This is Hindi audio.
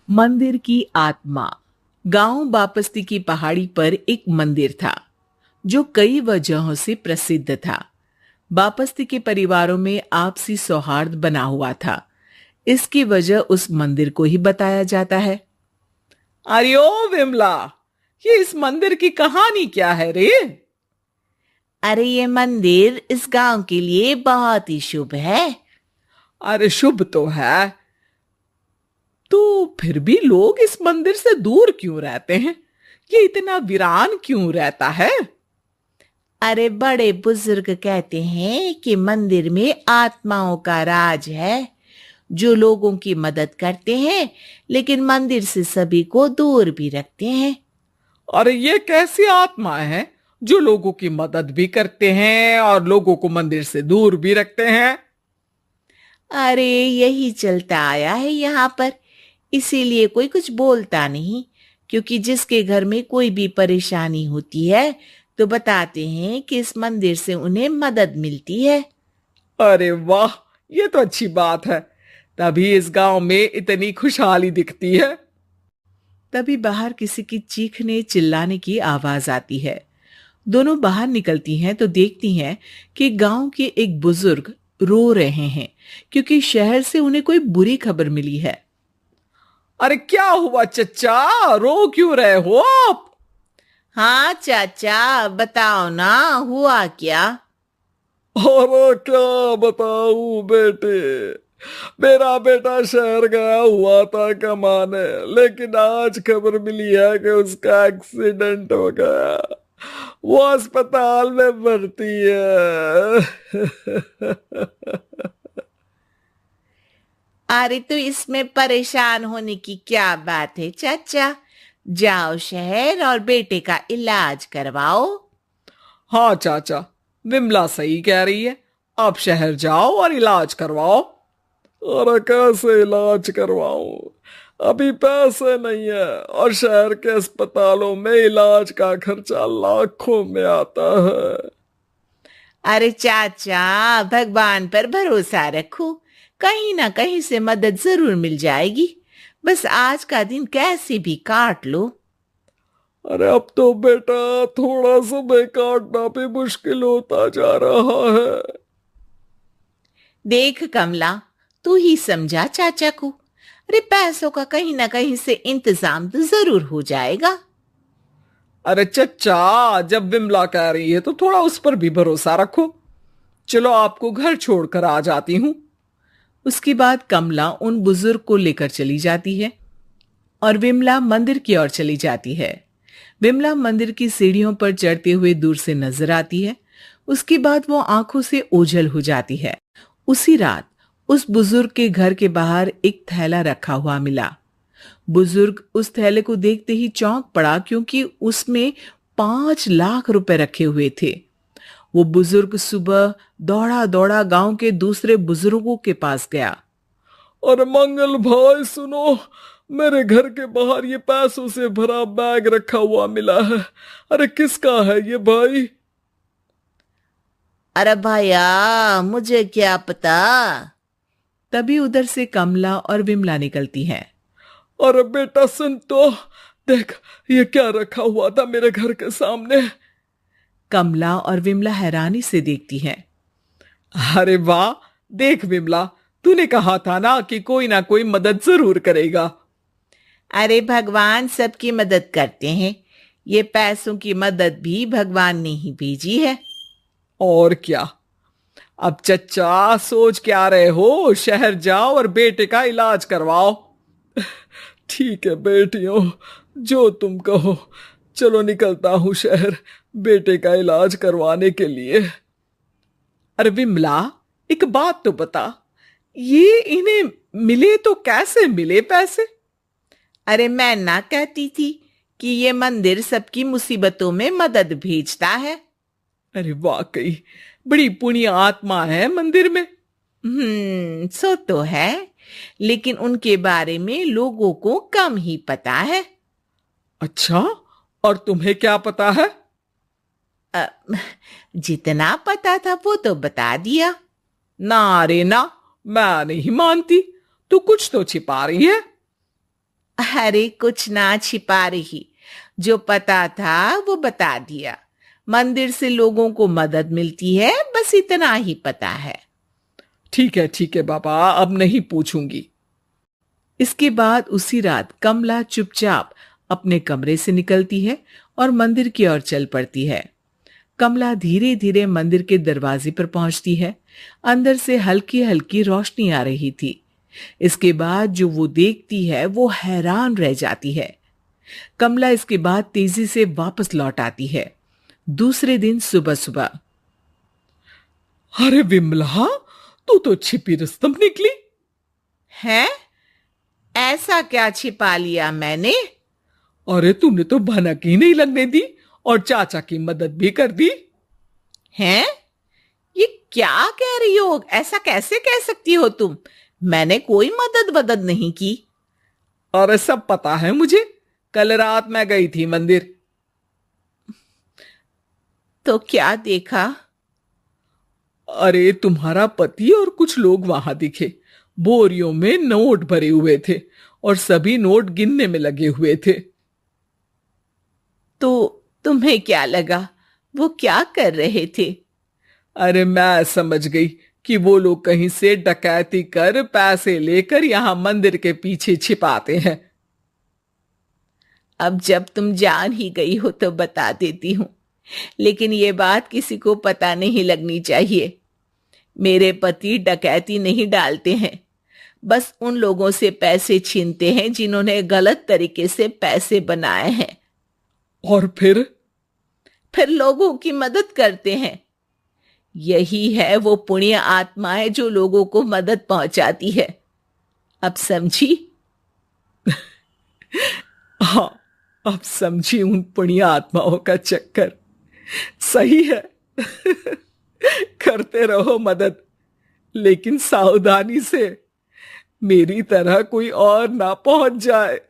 मंदिर की आत्मा। गांव बापस्ती की पहाड़ी पर एक मंदिर था जो कई वजहों से प्रसिद्ध था। बापस्ती के परिवारों में आपसी सौहार्द बना हुआ था। इसकी वजह उस मंदिर को ही बताया जाता है। अरे ओ विमला, ये इस मंदिर की कहानी क्या है रे? अरे ये मंदिर इस गांव के लिए बहुत ही शुभ है। अरे शुभ तो है, तो फिर भी लोग इस मंदिर से दूर क्यों रहते हैं? ये इतना वीरान क्यों रहता है? अरे बड़े बुजुर्ग कहते हैं कि मंदिर में आत्माओं का राज है जो लोगों की मदद करते हैं, लेकिन मंदिर से सभी को दूर भी रखते हैं। अरे ये कैसी आत्मा है जो लोगों की मदद भी करते हैं और लोगों को मंदिर से दूर भी रखते हैं? अरे यही चलता आया है यहाँ पर, इसीलिए कोई कुछ बोलता नहीं। क्योंकि जिसके घर में कोई भी परेशानी होती है तो बताते हैं कि इस मंदिर से उन्हें मदद मिलती है। अरे वाह, ये तो अच्छी बात है। तभी इस गांव में इतनी खुशहाली दिखती है। तभी बाहर किसी की चीखने चिल्लाने की आवाज आती है। दोनों बाहर निकलती हैं तो देखती हैं कि गांव के एक बुजुर्ग रो रहे हैं क्योंकि शहर से उन्हें कोई बुरी खबर मिली है। अरे क्या हुआ चच्चा, रो क्यों रहे हो आप? हाँ चाचा, बताओ ना, हुआ क्या? अरे क्या बताऊं बेटे, मेरा बेटा शहर गया हुआ था कमाने, लेकिन आज खबर मिली है कि उसका एक्सीडेंट हो गया। वो अस्पताल में भर्ती है। अरे तो इसमें परेशान होने की क्या बात है चाचा, जाओ शहर और बेटे का इलाज करवाओ। हाँ चाचा, विमला सही कह रही है। आप शहर जाओ और इलाज करवाओ। अरे कैसे इलाज करवाऊं, अभी पैसे नहीं है और शहर के अस्पतालों में इलाज का खर्चा लाखों में आता है। अरे चाचा, भगवान पर भरोसा रखो, कहीं ना कहीं से मदद जरूर मिल जाएगी। बस आज का दिन कैसे भी काट लो। अरे अब तो बेटा थोड़ा समय काटना भी मुश्किल होता जा रहा है। देख कमला, तू ही समझा चाचा को। अरे पैसों का कहीं ना कहीं से इंतजाम तो जरूर हो जाएगा। अरे चच्चा, जब विमला कह रही है तो थोड़ा उस पर भी भरोसा रखो। चलो आपको घर छोड़कर आ जाती हूं। उसके बाद कमला उन बुजुर्ग को लेकर चली जाती है और विमला मंदिर की ओर चली जाती है। विमला मंदिर की सीढ़ियों पर चढ़ते हुए दूर से नजर आती है। उसके बाद वो आंखों से ओझल हो जाती है। उसी रात उस बुजुर्ग के घर के बाहर एक थैला रखा हुआ मिला। बुजुर्ग उस थैले को देखते ही चौंक पड़ा क्योंकि उसमें 5 लाख रुपए रखे हुए थे। वो बुजुर्ग सुबह दौड़ा दौड़ा गांव के दूसरे बुजुर्गों के पास गया। और मंगल भाई सुनो, मेरे घर के बाहर ये पैसों से भरा बैग रखा हुआ मिला है। अरे किसका है ये भाई? अरे भैया, मुझे क्या पता। तभी उधर से कमला और विमला निकलती हैं। अरे बेटा सुन तो, देख ये क्या रखा हुआ था मेरे घर के सामने। कमला और विमला हैरानी से देखती हैं। अरे वाह, देख विमला, तूने कहा था ना कि कोई ना कोई मदद जरूर करेगा। अरे भगवान सबकी मदद करते हैं, ये पैसों की मदद भी भगवान ने ही भेजी है। और क्या। अब चच्चा सोच क्या रहे हो, शहर जाओ और बेटे का इलाज करवाओ। ठीक है बेटियों, जो तुम कहो। चलो निकलता हूं शहर बेटे का इलाज करवाने के लिए। अरे विमला, एक बात तो बता, ये इन्हें मिले तो कैसे मिले पैसे? अरे मैं ना कहती थी कि ये मंदिर सबकी मुसीबतों में मदद भेजता है। अरे वाकई बड़ी पुण्य आत्मा है मंदिर में। सो तो है, लेकिन उनके बारे में लोगों को कम ही पता है। अच्छा, और तुम्हें क्या पता है? अ, जितना पता था वो तो बता दिया। ना रे ना, मैं नहीं मानती, तू कुछ तो छिपा रही है। अरे कुछ ना छिपा रही, जो पता था वो बता दिया। मंदिर से लोगों को मदद मिलती है, बस इतना ही पता है। ठीक है बाबा, अब नहीं पूछूंगी। इसके बाद उसी रात कमला चुपचाप अपने कमरे से निकलती है और मंदिर की ओर चल पड़ती है। कमला धीरे धीरे मंदिर के दरवाजे पर पहुंचती है। अंदर से हल्की हल्की रोशनी आ रही थी। इसके बाद जो वो देखती है वो हैरान रह जाती है। कमला इसके बाद तेजी से वापस लौट आती है। दूसरे दिन सुबह सुबह। अरे विमला, तू तो छिपी रुस्तम निकली। हैं? ऐसा क्या छिपा लिया मैंने? अरे तूने तो भनक ही नहीं लगने दी और चाचा की मदद भी कर दी। हैं? ये क्या कह रही हो? ऐसा कैसे कह सकती हो तुम? मैंने कोई मदद नहीं की। अरे सब पता है मुझे, कल रात मैं गई थी मंदिर। तो क्या देखा? अरे तुम्हारा पति और कुछ लोग वहां दिखे। बोरियों में नोट भरे हुए थे और सभी नोट गिनने में लगे हुए थे। तो तुम्हें क्या लगा? वो क्या कर रहे थे? अरे मैं समझ गई कि वो लोग कहीं से डकैती कर पैसे लेकर यहां मंदिर के पीछे छिपाते हैं। अब जब तुम जान ही गई हो तो बता देती हूं, लेकिन ये बात किसी को पता नहीं लगनी चाहिए। मेरे पति डकैती नहीं डालते हैं, बस उन लोगों से पैसे छीनते हैं जिन्होंने गलत तरीके से पैसे बनाए हैं। और फिर लोगों की मदद करते हैं। यही है वो पुण्य आत्माएं जो लोगों को मदद पहुंचाती है। अब समझी? हाँ, अब समझी उन पुण्य आत्माओं का चक्कर। सही है। करते रहो मदद, लेकिन सावधानी से, मेरी तरह कोई और ना पहुंच जाए।